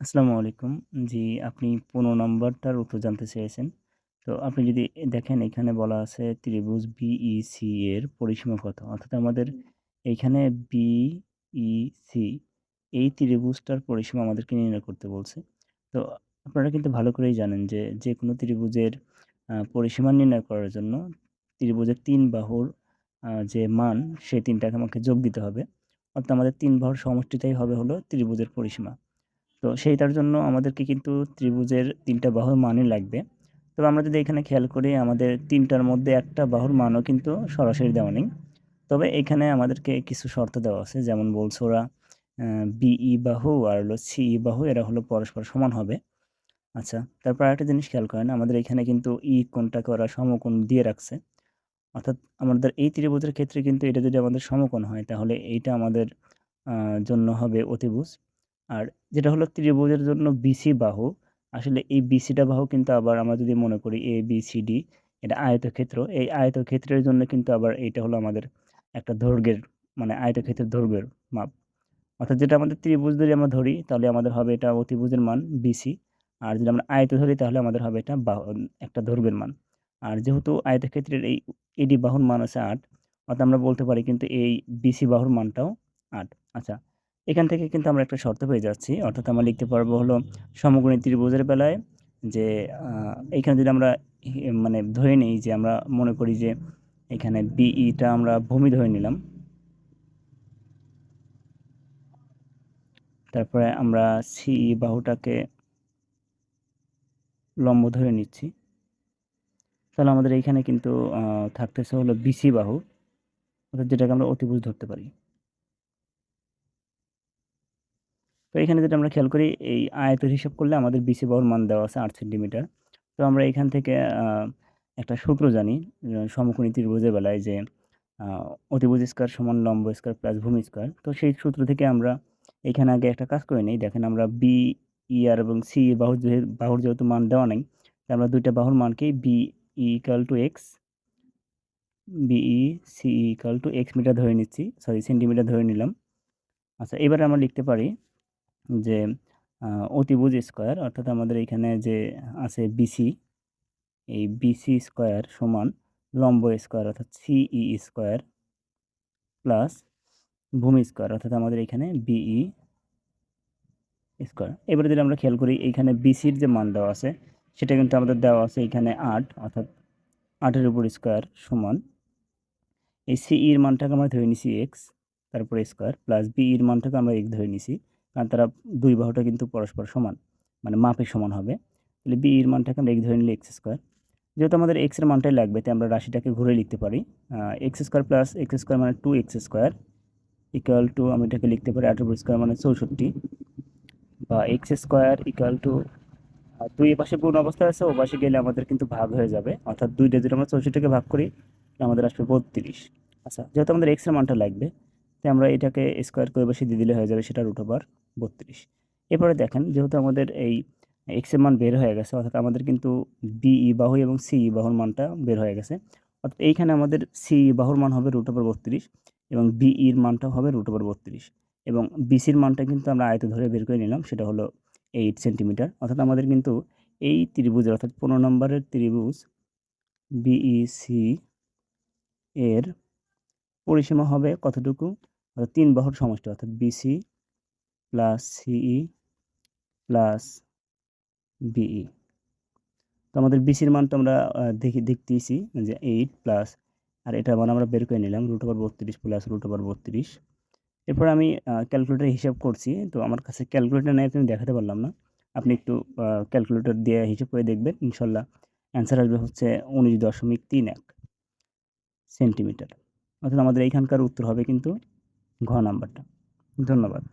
আসসালামু আলাইকুম। জি, আপনি ১৫ নাম্বারটার উত্তর জানতে চেয়েছেন। তো আপনি যদি দেখেন এখানে বলা আছে ত্রিভুজ বিইসি এর পরিসীমা কত? অর্থাৎ আমাদের এইখানে বিইসি এই ত্রিভুজটার পরিসীমা আমাদেরকে নির্ণয় করতে বলছে। তো আপনারা কিন্তু ভালো করেই জানেন যে, যেকোনো ত্রিভুজের পরিসীমা নির্ণয় করার জন্য ত্রিভুজের ৩ বাহুর যে মান সেই ৩ টাকে আমাকে যোগ দিতে হবে। অর্থাৎ আমাদের ৩ বাহুর সমষ্টিটাই হবে হলো ত্রিভুজের পরিসীমা। তো সেইটার জন্য আমাদেরকে কিন্তু ত্রিভুজের ৩ টা বাহুর মানই লাগবে। তবে আমরা যদি এখানে খেয়াল করি আমাদের ৩ টার মধ্যে একটা বাহুর মানও কিন্তু সরাসরি দেওয়া নেই। তবে এখানে আমাদেরকে কিছু শর্ত দেওয়া আছে। যেমন বলছে ওরা আ বিই বাহু আর হলো সিই বাহু এরা হলো পরস্পর সমান হবে। আচ্ছা, তারপর আরেকটা জিনিস খেয়াল করেন আমাদের এখানে কিন্তু কোণটাকে ওরা সমকোণ দিয়ে রাখছে। অর্থাৎ আমাদের এই ত্রিভুজের ক্ষেত্রে কিন্তু এটা যদি আমাদের সমকোণ হয় তাহলে এইটা আমাদের আ জন্য হবে অতিভুজ। আর যেটা হলো ত্রিভুজের জন্য বিসি বাহু, আসলে এই বিসিটা বাহু কিন্তু আবার আমরা যদি মনে করি ABCD এটা আয়তক্ষেত্র। এই আয়তক্ষেত্রের জন্য কিন্তু আবার এইটা হলো আমাদের একটা দৈর্ঘ্যের মানে আয়তক্ষেত্রের দৈর্ঘ্যের মাপ। অর্থাৎ যেটা আমাদের ত্রিভুজ যদি আমরা ধরি তাহলে আমাদের হবে এটা অতিভুজের মান BC। আর যদি আমরা আয়ত ধরি তাহলে আমাদের হবে এটা একটা দৈর্ঘ্যের মান। আর যেহেতু আয়তক্ষেত্রের এই AD বাহুর মান আছে ৮, অর্থাৎ আমরা বলতে পারি কিন্তু এই BC বাহুর মানটাও ৮। আচ্ছা, এখান থেকে কিন্তু আমরা একটা শর্ত পেয়ে যাচ্ছি। অর্থাৎ আমরা লিখতে পারবো হলো সমকোণী ত্রিভুজের বেলায় যে এইখানে যদি আমরা মানে ধরে নেই যে আমরা মনে করি যে এখানে BE টা আমরা ভূমি ধরে নিলাম। তারপরে আমরা CE বাহুটাকে লম্ব ধরে নিচ্ছি। তাহলে আমাদের এইখানে কিন্তু আ থাকতেছে হলো BC বাহু, অর্থাৎ যেটাকে আমরা অতিভুজ ধরতে পারি। তো এখানে যেটা আমরা খেয়াল করি এই আয়তের হিসাব করলে আমাদের BC বাহুর মান দেওয়া আছে ৮ সেন্টিমিটার। তো আমরা এখান থেকে একটা সূত্র জানি সমকোণী ত্রিভুজের বেলায় যে আ অতিভুজ স্কয়ার সমান লম্ব স্কয়ার প্লাস ভূমি স্কয়ার। তো সেই সূত্র থেকে আমরা এখানে আগে একটা কাজ করে নেই। দেখেন আমরা BE এবং CE বাহুর যেহেতু মান দেওয়া নাই, তো আমরা ২ টা বাহুর মানকেই BE = X, BE, CE = X metre ধরে নিচ্ছি। সরি সেন্টিমিটার ধরে নিলাম। আচ্ছা, এবারে আমরা লিখতে পারি যে আ অতিভুজ স্কয়ার অর্থাৎ আমাদের এখানে যে আছে BC, এই BC স্কয়ার সমান লম্ব স্কয়ার অর্থাৎ CE স্কয়ার প্লাস ভূমি স্কয়ার অর্থাৎ আমাদের এখানে BE স্কয়ার। এবারে যদি আমরা খেয়াল করি এইখানে BC-র যে মান দেওয়া আছে সেটা কিন্তু আমাদের দেওয়া আছে এখানে ৮ অর্থাৎ ৮ এর উপর স্কয়ার সমান এই CE-র মানটাকে আমরা ধরে নিছি X, তারপরে স্কয়ার প্লাস BE-র মানটাকে আমরা X ধরে নিছি। কারণ তারা ২ বাহুটা কিন্তু পরস্পর সমান। মানে মাপে সমান হবে। তাহলে BE-র মানটাকে আমরা X ধরে নিলে X স্কয়ার। যেহেতু আমাদের X এর মানটাই লাগবে তাই আমরা রাশিটাকে ঘুরে লিখতে পারি। X square plus X square মানে 2X স্কয়ার ইকুয়াল টু আমি এটাকে লিখতে পারি ৮ এর উপর স্কয়ার মানে ৬৪ বা X স্কয়ার ইকুয়াল টু ২ এপাশে পূর্ণ অবস্থায় আছে, ওপাশে গেলে আমাদের কিন্তু ভাগ হয়ে যাবে। অর্থাৎ ২ টা যদি আমরা ৬৪ কে ভাগ করি তাহলে আমাদের আসবে ৩২। আচ্ছা, যেহেতু আমাদের x এর মানটা লাগবে তাই আমরা এটাকে স্কয়ার করে বসিয়ে দিয়ে দিলে হয়ে যাবে সেটা √32। এরপরে দেখেন যেহেতু আমাদের এই x এর মান বের হয়ে গেছে অর্থাৎ আমাদের কিন্তু BE বাহু এবং CE বাহুর মানটা বের হয়ে গেছে। অর্থাৎ এইখানে আমাদের CE বাহুর মান হবে √32 এবং BE এর মানটাও হবে √32 এবং BC এর মানটা কিন্তু আমরা আয়ত ধরে বের করে নিলাম সেটা হলো 8 সেন্টিমিটার। অর্থাৎ আমাদের কিন্তু এই ত্রিভুজের অর্থাৎ ১৫ নম্বরের ত্রিভুজ BEC এর পরিসীমা হবে কতটুকু? অর্থাৎ ৩ বাহুর সমষ্টি অর্থাৎ BC plus CE plus BE। তো আমাদের BC-র মান তো আমরা দেখতেইছি যে 8 প্লাস আর এটার মান আমরা বের করে নিলাম √32 প্লাস √32। এরপর আমি ক্যালকুলেটরে হিসাব করছি। তো আমার কাছে ক্যালকুলেটর নাই আমি দেখাতে পারলাম না। আপনি একটু ক্যালকুলেটর দিয়ে হিসাব করে দেখবেন। ইনশাআল্লাহ অ্যান্সার আসবে হচ্ছে ১৯.৩১ সেন্টিমিটার। অর্থাৎ আমাদের এইখানকার উত্তর হবে কিন্তু ঘ নাম্বারটা। ধন্যবাদ।